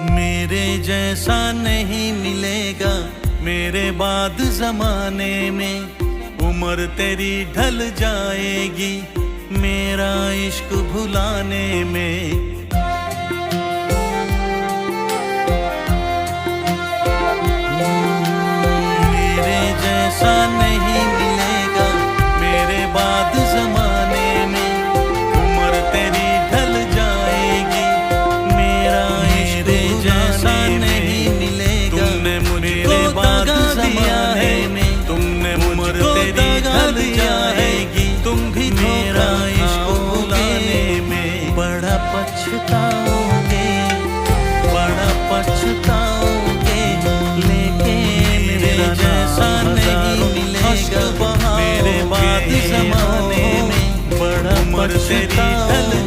मेरे जैसा नहीं मिलेगा मेरे बाद जमाने में। उम्र तेरी ढल जाएगी मेरा इश्क भुलाने में। मेरे जैसा नहीं मिलेगा मेरे बाद जमाने में। उम्र तेरी ढल जाएगी मेरा इश्क जैसा नहीं मिलेगा। तुमने मुझे बाद जमाने में, तुमने उम्र तेरी ढल जाएगी। तुम भी मेरा इश्क भुलाने में बड़ा पछताओगे, बड़ा पछताओगे। लेकिन मेरे जैसा नहीं मिलेगा मेरे बाद जमाने में। बड़ा पछताओगे।